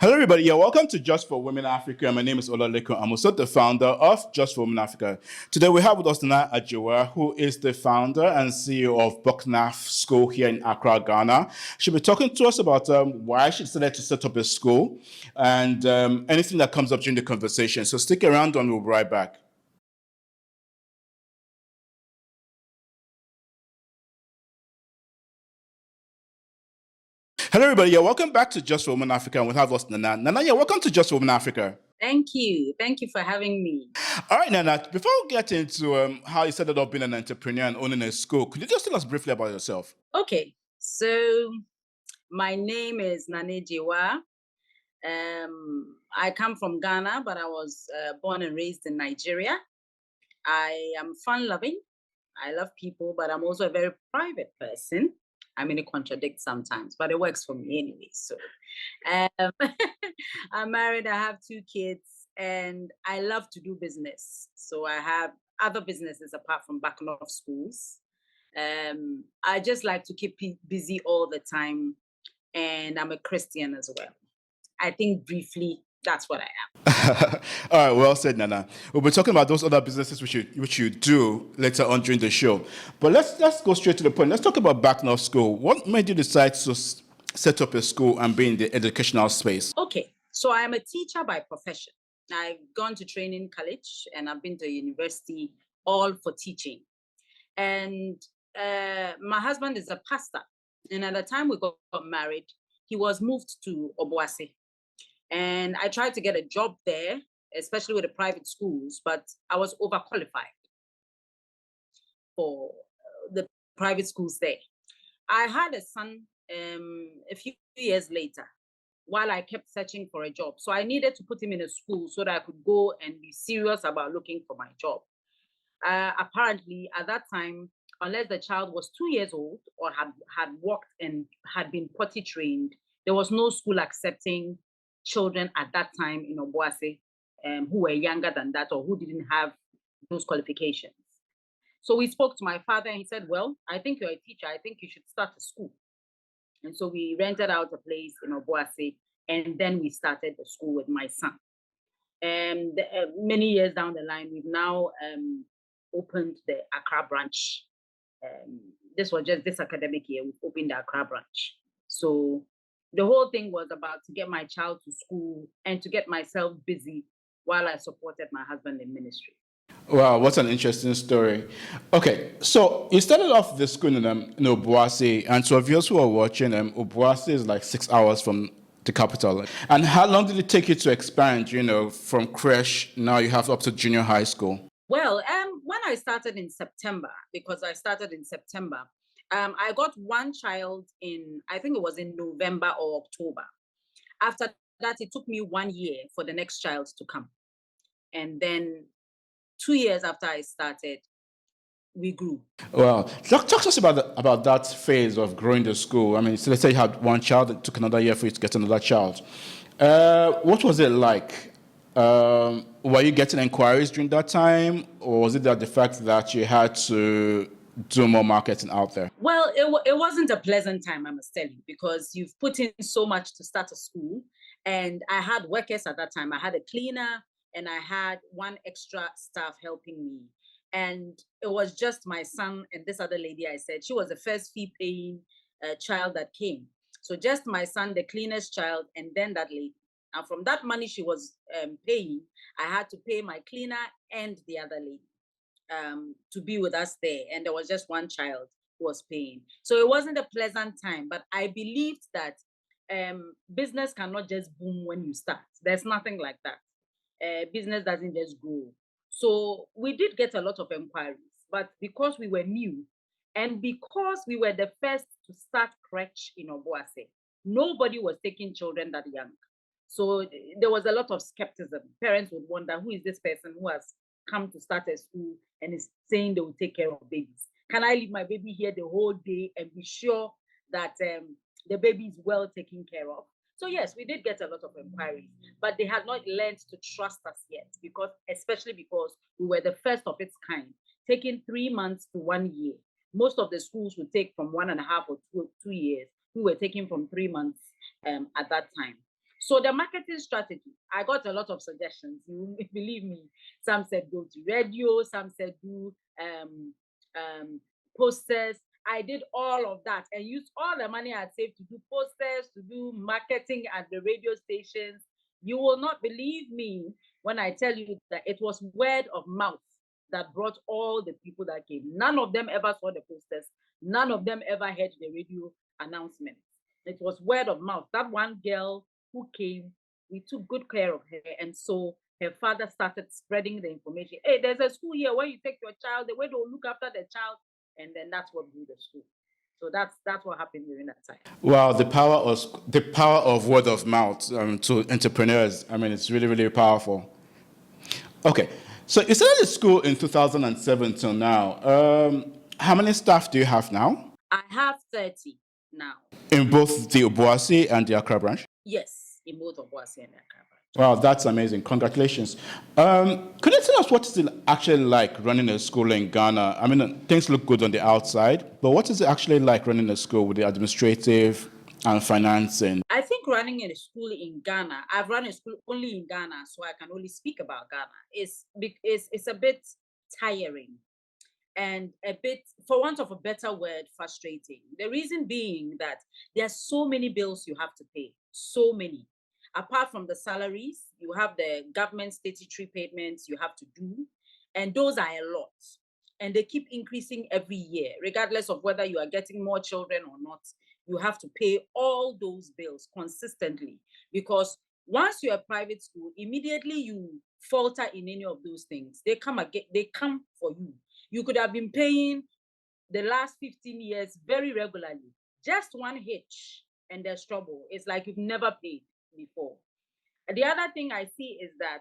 Hello, everybody. Yeah, welcome to Just for Women Africa. My name is Olaleko. I'm also the founder of Just for Women Africa. Today, we have with us Nana Ajiwa, who is the founder and CEO of Boknaf School here in Accra, Ghana. She'll be talking to us about why she decided to set up a school and anything that comes up during the conversation. So stick around and we'll be right back. Hello, everybody. Yeah, welcome back to Just for Women Africa. And we'll have us Nana. Nana, yeah, welcome to Just for Women Africa. Thank you. Thank you for having me. All right, Nana, before we get into how you started up being an entrepreneur and owning a school, could you just tell us briefly about yourself? Okay, so my name is Nane Jiwa. I come from Ghana, but I was born and raised in Nigeria. I am fun-loving. I love people, but I'm also a very private person. I mean, it contradicts sometimes, but it works for me anyway. So I'm married, I have 2 kids, and I love to do business. So I have other businesses apart from Bachelor schools. I just like to keep busy all the time, and I'm a Christian as well. I think briefly, that's what I am. All right, well said, Nana. We'll be talking about those other businesses which you do later on during the show. But let's go straight to the point. Let's talk about Bachelor School. What made you decide to set up a school and be in the educational space? Okay, so I'm a teacher by profession. I've gone to training college and I've been to university, all for teaching. And my husband is a pastor. And at the time we got married, he was moved to Obuasi. And I tried to get a job there, especially with the private schools, but I was overqualified for the private schools there. I had a son a few years later while I kept searching for a job. So I needed to put him in a school so that I could go and be serious about looking for my job. Apparently, at that time, unless the child was 2 years old or had walked and had been potty trained, there was no school accepting children at that time in Obuasi who were younger than that or who didn't have those qualifications. So we spoke to my father and he said, well, I think you're a teacher. I think you should start a school. And so we rented out a place in Obuasi and then we started the school with my son. And many years down the line, we've now opened the Accra branch. This was just this academic year, we've opened the Accra branch. So the whole thing was about to get my child to school and to get myself busy while I supported my husband in ministry. Wow, what an interesting story. Okay, so you started off the school in Obuasi, and so viewers who are watching, Obuasi is like 6 hours from the capital. And how long did it take you to expand, from creche, now you have up to junior high school? Well, when I started in September, because I started in September, I got one child I think it was in November or October. After that, it took me 1 year for the next child to come. And then 2 years after I started, we grew. Well, talk to us about that phase of growing the school. I mean, so let's say you had one child, it took another year for you to get another child. What was it like? Were you getting inquiries during that time, or was it that the fact that you had to do more marketing out there? Well, it wasn't a pleasant time, I must tell you, because you've put in so much to start a school. And I had workers at that time. I had a cleaner and I had one extra staff helping me. And it was just my son and this other lady I said. She was the first fee-paying child that came. So just my son, the cleaner's child, and then that lady. And from that money she was paying, I had to pay my cleaner and the other lady to be with us there. And there was just one child who was paying. So it wasn't a pleasant time, but I believed that business cannot just boom when you start. There's nothing like that. Business doesn't just grow. So we did get a lot of inquiries, but because we were new and because we were the first to start crèche in Obuasi, nobody was taking children that young. So there was a lot of skepticism. Parents would wonder, who is this person who has come to start a school and is saying they will take care of babies? Can I leave my baby here the whole day and be sure that the baby is well taken care of? So yes, we did get a lot of inquiries, but they had not learned to trust us yet, especially because we were the first of its kind, taking 3 months to 1 year. Most of the schools would take from 1.5 or 2 years. We were taking from 3 months at that time. So the marketing strategy, I got a lot of suggestions. You believe me. Some said go to radio, some said do posters. I did all of that and used all the money I'd saved to do posters, to do marketing at the radio stations. You will not believe me when I tell you that it was word of mouth that brought all the people that came. None of them ever saw the posters. None of them ever heard the radio announcements. It was word of mouth. That one girl who came, we took good care of her. And so her father started spreading the information. Hey, there's a school here where you take your child, the way to look after the child. And then that's what grew the school. So that's what happened during that time. Wow, the power of word of mouth to entrepreneurs. I mean, it's really, really powerful. Okay, so you started the school in 2007 till now. How many staff do you have now I have 30 now. in both the Obuasi and the Accra branch? Yes, in both of us and Accra. Wow, that's amazing. Congratulations. Could you tell us what is it actually like running a school in Ghana? I mean, things look good on the outside, but what is it actually like running a school with the administrative and financing? I think running a school in Ghana, I've run a school only in Ghana, so I can only speak about Ghana. It's a bit tiring and a bit, for want of a better word, frustrating. The reason being that there are so many bills you have to pay, so many. Apart from the salaries, you have the government statutory payments you have to do, and those are a lot. And they keep increasing every year, regardless of whether you are getting more children or not. You have to pay all those bills consistently because once you're a private school, immediately you falter in any of those things. They come again, they come for you. You could have been paying the last 15 years very regularly. Just one hitch and there's trouble. It's like you've never paid before. And the other thing I see is that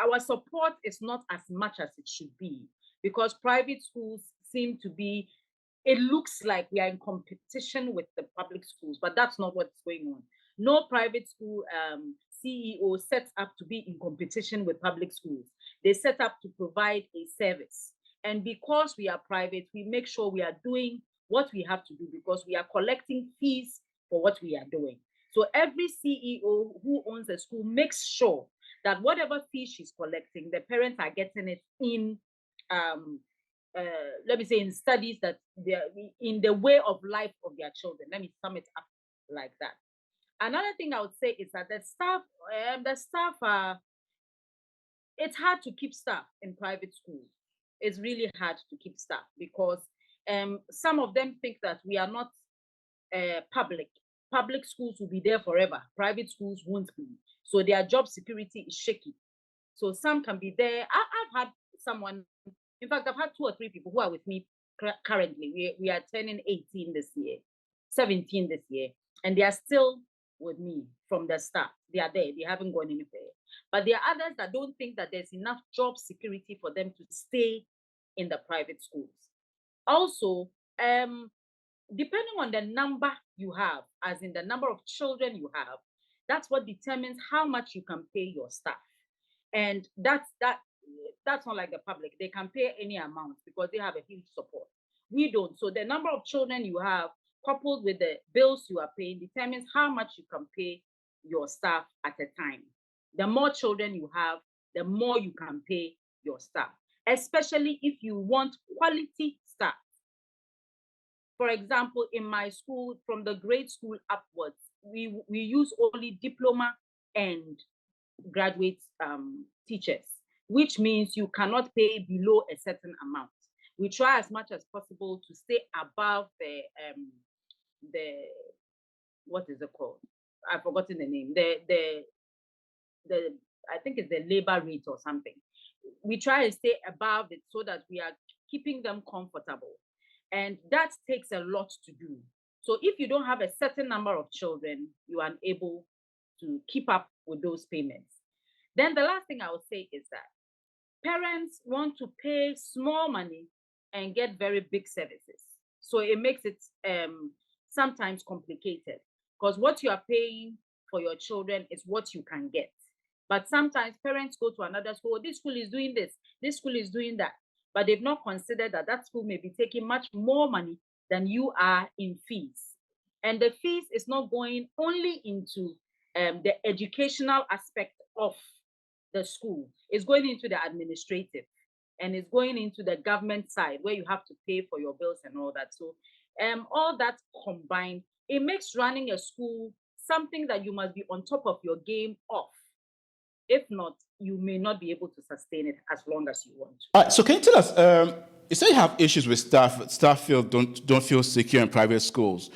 our support is not as much as it should be because private schools seem to be, it looks like we are in competition with the public schools, but that's not what's going on. No private school CEO sets up to be in competition with public schools. They set up to provide a service. And because we are private, we make sure we are doing what we have to do because we are collecting fees for what we are doing. So every CEO who owns a school makes sure that whatever fee she's collecting, the parents are getting it in, let me say, in studies that they're in the way of life of their children. Let me sum it up like that. Another thing I would say is that the staff are, it's hard to keep staff in private schools. It's really hard to keep staff because some of them think that we are not public. Public schools will be there forever. Private schools won't be. So their job security is shaky. So some can be there. I've had someone, in fact, I've had 2 or 3 people who are with me currently. We are turning 18 this year, 17 this year, and they are still with me from the start. They are there. They haven't gone anywhere. But there are others that don't think that there's enough job security for them to stay in the private schools. Also, depending on the number you have, as in the number of children you have, that's what determines how much you can pay your staff. And that's not like the public. They can pay any amount because they have a huge support. We don't. So the number of children you have, coupled with the bills you are paying, determines how much you can pay your staff at a time. The more children you have, the more you can pay your staff, especially if you want quality staff. For example, in my school, from the grade school upwards, we use only diploma and graduate teachers, which means you cannot pay below a certain amount. We try as much as possible to stay above the what is it called? I've forgotten the name. The I think it's the labor rate or something. We try and stay above it so that we are keeping them comfortable. And that takes a lot to do. So if you don't have a certain number of children, you are unable to keep up with those payments. Then the last thing I would say is that parents want to pay small money and get very big services. So it makes it sometimes complicated because what you are paying for your children is what you can get. But sometimes parents go to another school, this school is doing this school is doing that. But they've not considered that that school may be taking much more money than you are in fees. And the fees is not going only into the educational aspect of the school. It's going into the administrative, and it's going into the government side where you have to pay for your bills and all that. So all that combined, it makes running a school something that you must be on top of your game of. If not, you may not be able to sustain it as long as you want to. All right, so can you tell us? You say you have issues with staff. Staff don't feel secure in private schools.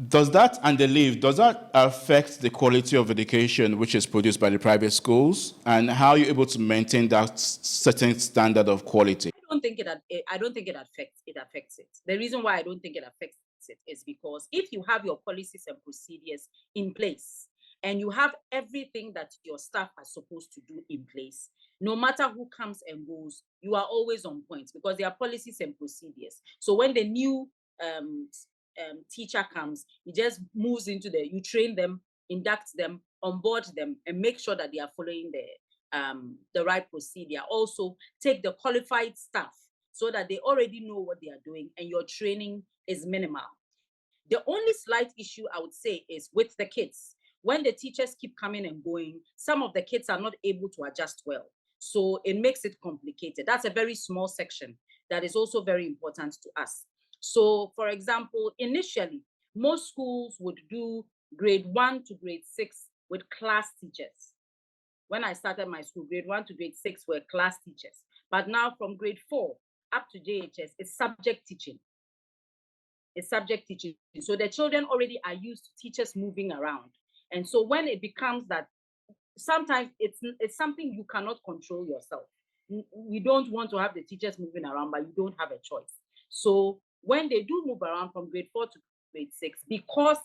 Does that and the leave does that affect the quality of education which is produced by the private schools, and how are you able to maintain that certain standard of quality? I don't think it affects it. The reason why I don't think it affects it is because if you have your policies and procedures in place and you have everything that your staff are supposed to do in place, no matter who comes and goes, you are always on point because there are policies and procedures. So when the new um, teacher comes, he just moves into you train them, induct them, onboard them, and make sure that they are following the right procedure. Also, take the qualified staff so that they already know what they are doing and your training is minimal. The only slight issue I would say is with the kids. When the teachers keep coming and going, some of the kids are not able to adjust well. So it makes it complicated. That's a very small section that is also very important to us. So, for example, initially, most schools would do grade 1 to grade 6 with class teachers. When I started my school, grade 1 to grade 6 were class teachers. But now from grade 4 up to JHS, it's subject teaching. It's subject teaching. So the children already are used to teachers moving around. And so when it becomes that, sometimes it's something you cannot control yourself. You don't want to have the teachers moving around, but you don't have a choice. So when they do move around from grade 4 to grade 6, because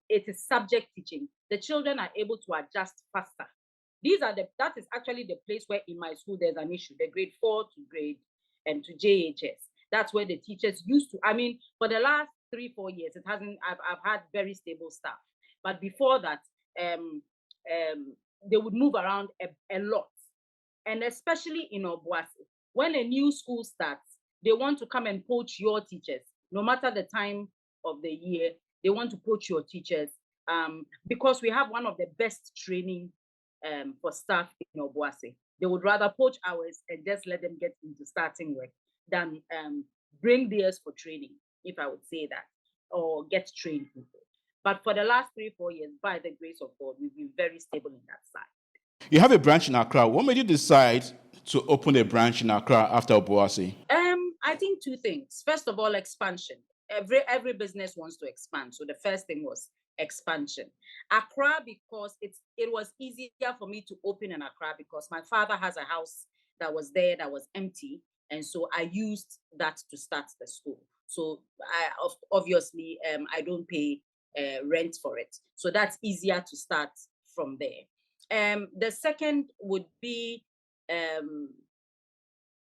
it is subject teaching, the children are able to adjust faster. That is actually the place where in my school there's an issue, the grade 4 to grade and to JHS. That's where the teachers used to, I mean, for the last 3-4 years, I've had very stable staff. But before that, they would move around a lot. And especially in Obuasi, when a new school starts, they want to come and poach your teachers. No matter the time of the year, they want to poach your teachers because we have one of the best training for staff in Obuasi. They would rather poach ours and just let them get into starting work than bring theirs for training, if I would say that, or get trained people. But for the last 3-4 years, by the grace of God, we've been very stable in that side. You have a branch in Accra. What made you decide to open a branch in Accra after Obuasi? I think two things. First of all, expansion. Every business wants to expand. So the first thing was expansion. Accra, because it was easier for me to open in Accra because my father has a house that was there that was empty. And so I used that to start the school. So obviously, I don't pay rent for it. So that's easier to start from there. The second would be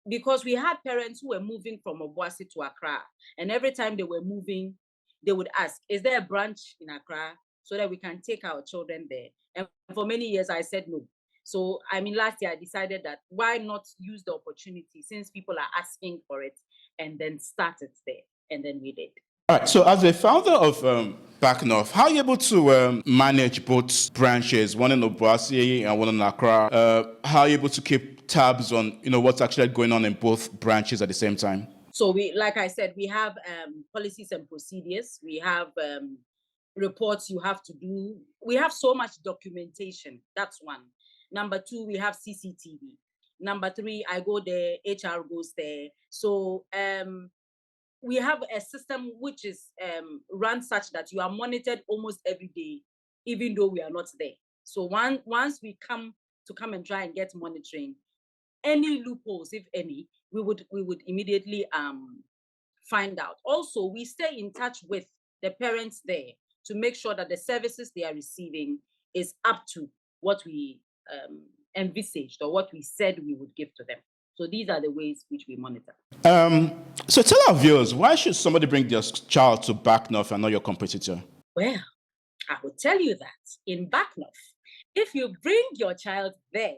because we had parents who were moving from Obuasi to Accra, and every time they were moving, they would ask, "Is there a branch in Accra so that we can take our children there?" And for many years, I said no. So, I mean, last year I decided that why not use the opportunity since people are asking for it, and then start it there, and then we did. All right. So, as the founder of Back North, how are you able to manage both branches, one in Obuasi and one in Accra? How are you able to keep tabs on, what's actually going on in both branches at the same time? So like I said, we have policies and procedures. We have reports you have to do. We have so much documentation. That's one. Number two, we have CCTV. Number three, I go there, HR goes there. So we have a system which is run such that you are monitored almost every day, even though we are not there. So once we come and try and get monitoring, any loopholes, if any, we would immediately find out. Also, we stay in touch with the parents there to make sure that the services they are receiving is up to what we envisaged or what we said we would give to them. So these are the ways which we monitor. So tell our viewers, why should somebody bring their child to Back North and not your competitor? Well, I will tell you that in Back North, if you bring your child there,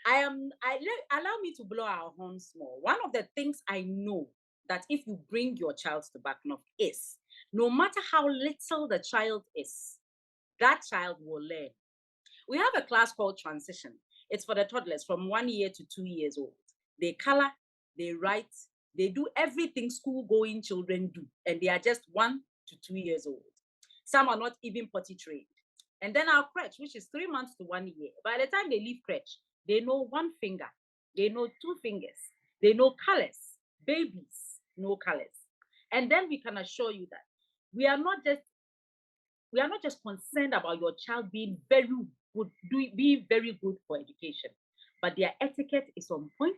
allow me to blow our horn small. One of the things I know that if you bring your child to Back North is no matter how little the child is, that child will learn. We have a class called Transition. It's for the toddlers from 1 year to 2 years old. They color, they write, they do everything school-going children do, and they are just 1 to 2 years old. Some are not even potty trained. And then our crèche, which is 3 months to 1 year, by the time they leave crèche, they know 1 finger, they know 2 fingers, they know colors. Babies know colors. And then we can assure you that we are not just concerned about your child being very good, being very good for education, but their etiquette is on point,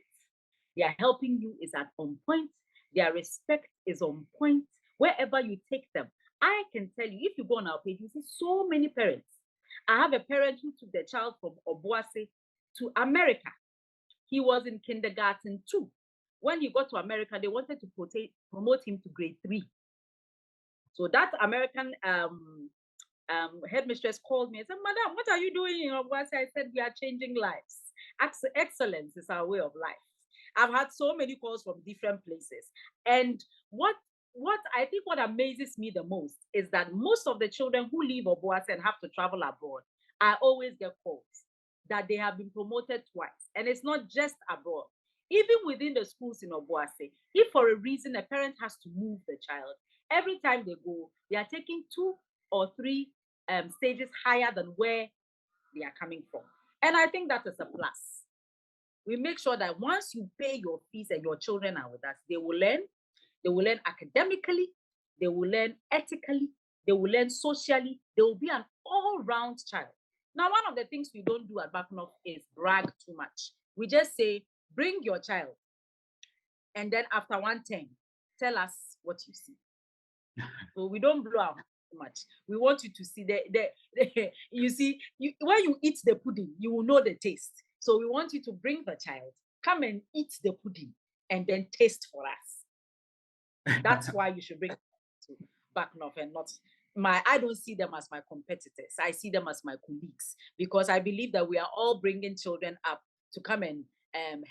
their helping you is on point, their respect is on point wherever you take them. I can tell you, if you go on our page, you see so many parents. I have a parent who took their child from Obuasi to America. He was in kindergarten 2. When he got to America, they wanted to promote him to grade 3. So that American headmistress called me and said, "Madam, what are you doing in Obuasi?" I said, "We are changing lives. Excellence is our way of life." I've had so many calls from different places. And what I think what amazes me the most is that most of the children who leave Obuasi and have to travel abroad, I always get calls that they have been promoted twice. And it's not just abroad. Even within the schools in Obuasi, if for a reason a parent has to move the child, every time they go, they are taking 2 or 3 stages higher than where they are coming from. And I think that is a plus. We make sure that once you pay your fees and your children are with us, they will learn academically, they will learn ethically, they will learn socially, they will be an all-round child. Now, one of the things we don't do at Backnop is brag too much. We just say, bring your child, and then after 1 term, tell us what you see. So we don't blow out too much. We want you to see you see, when you eat the pudding, you will know the taste. So we want you to bring the child, come and eat the pudding, and then taste for us. That's why you should bring to Backnop and not I don't see them as my competitors. I see them as my colleagues, because I believe that we are all bringing children up to come and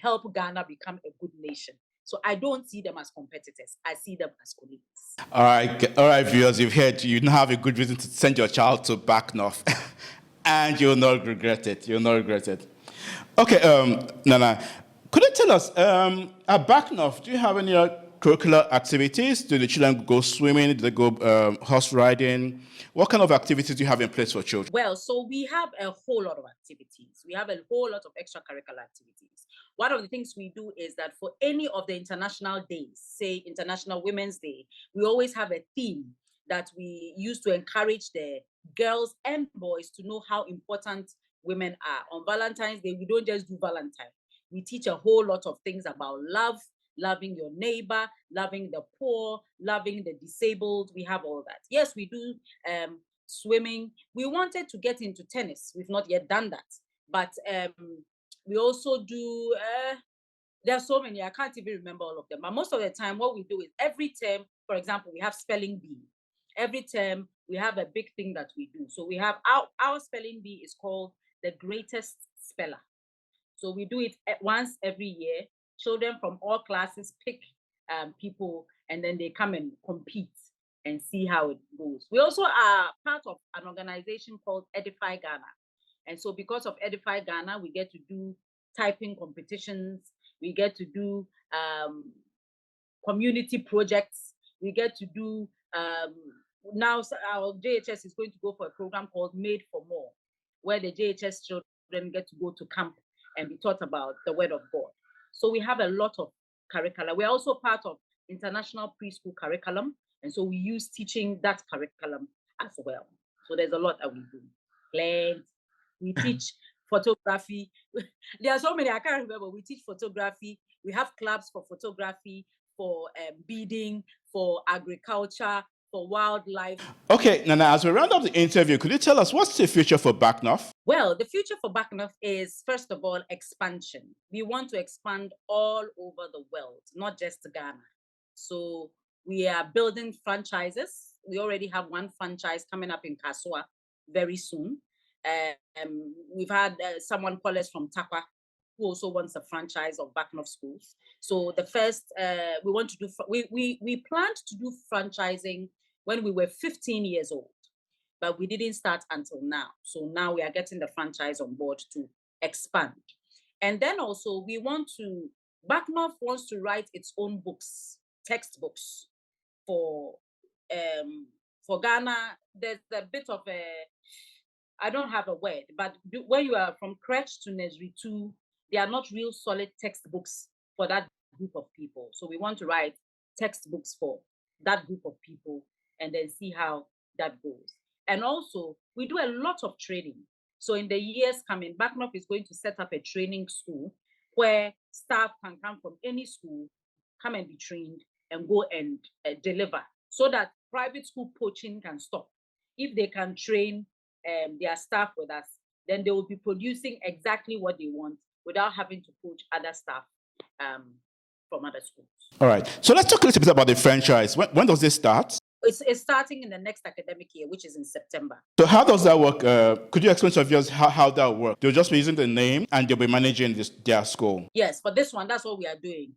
help Ghana become a good nation. So I don't see them as competitors. I see them as colleagues. All right, viewers, you've heard you now have a good reason to send your child to Back North, and you'll not regret it. You'll not regret it. Okay, Nana, could you tell us at Back North, do you have any curricular activities? Do the children go swimming? Do they go horse riding? What kind of activities do you have in place for children? Well, so we have a whole lot of activities. We have a whole lot of extracurricular activities. One of the things we do is that for any of the international days, say International Women's Day, we always have a theme that we use to encourage the girls and boys to know how important women are. On Valentine's Day, we don't just do Valentine. We teach a whole lot of things about love, loving your neighbor, loving the poor, loving the disabled. We have all that. Yes, we do swimming. We wanted to get into tennis. We've not yet done that. But we also do, there are so many, I can't even remember all of them. But most of the time, what we do is every term, for example, we have spelling bee. Every term, we have a big thing that we do. So we have our spelling bee is called the greatest speller. So we do it once every year. Children from all classes pick people, and then they come and compete and see how it goes. We also are part of an organization called Edify Ghana. And so because of Edify Ghana, we get to do typing competitions, we get to do community projects, we get to do, now our JHS is going to go for a program called Made for More, where the JHS children get to go to camp and be taught about the Word of God. So we have a lot of curricula. We're also part of international preschool curriculum. And so we use teaching that curriculum as well. So there's a lot that we do. Plenty. We teach photography. There are so many, I can't remember. We teach photography. We have clubs for photography, for beading, for agriculture, for wildlife. Okay, Nana, as we round up the interview, could you tell us what's the future for Backnoff? Well, the future for Backnop is, first of all, expansion. We want to expand all over the world, not just Ghana. So we are building franchises. We already have one franchise coming up in Kasua very soon. We've had someone call us from Takwa who also wants a franchise of Backnop schools. So the first, we want to do, we planned to do franchising when we were 15 years old. but we didn't start until now. So now we are getting the franchise on board to expand. And then also Backmouth wants to write its own books, textbooks for Ghana. There's a bit of I don't have a word, but when you are from crèche to nursery 2, they are not real solid textbooks for that group of people. So we want to write textbooks for that group of people and then see how that goes. And also, we do a lot of training. So in the years coming, Backmouth is going to set up a training school where staff can come from any school, come and be trained and go and deliver, so that private school poaching can stop. If they can train their staff with us, then they will be producing exactly what they want without having to poach other staff from other schools. All right. So let's talk a little bit about the franchise. When does this start? It's starting in the next academic year, which is in September. So how does that work? Could you explain to our viewers how that works? They'll just be using the name and they'll be managing their school. Yes, for this one, that's what we are doing.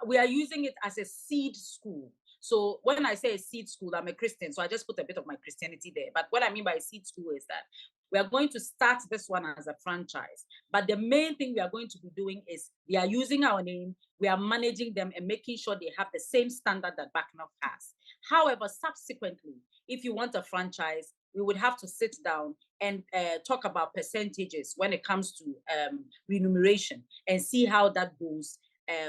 We are using it as a seed school. So when I say a seed school, I'm a Christian, so I just put a bit of my Christianity there. But what I mean by a seed school is that we are going to start this one as a franchise. But the main thing we are going to be doing is we are using our name, we are managing them and making sure they have the same standard that Backmouth has. However, subsequently, if you want a franchise, we would have to sit down and talk about percentages when it comes to remuneration and see how that goes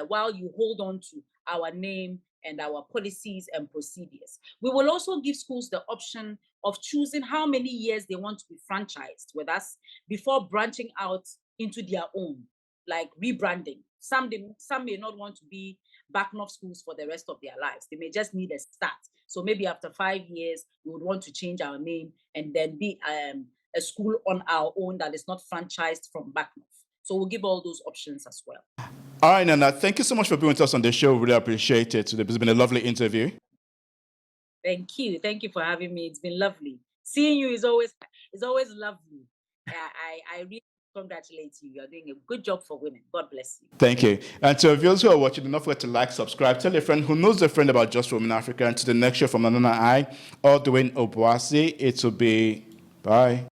while you hold on to our name and our policies and procedures. We will also give schools the option of choosing how many years they want to be franchised with us before branching out into their own, like rebranding. Some may not want to be Backmouth schools for the rest of their lives. They may just need a start. So maybe after 5 years, we would want to change our name and then be a school on our own that is not franchised from Backmouth. So we'll give all those options as well. All right, Nana, thank you so much for being with us on the show. Really appreciate it. It's been a lovely interview. Thank you. Thank you for having me. It's been lovely. Seeing you is always lovely. I really congratulate you. You're doing a good job for women. God bless you. Thank you. And to our viewers who are watching, do not forget to like, subscribe, tell a friend who knows a friend about Just for Women Africa. And to the next show from Nana I, all the way in Obuasi, it will be bye.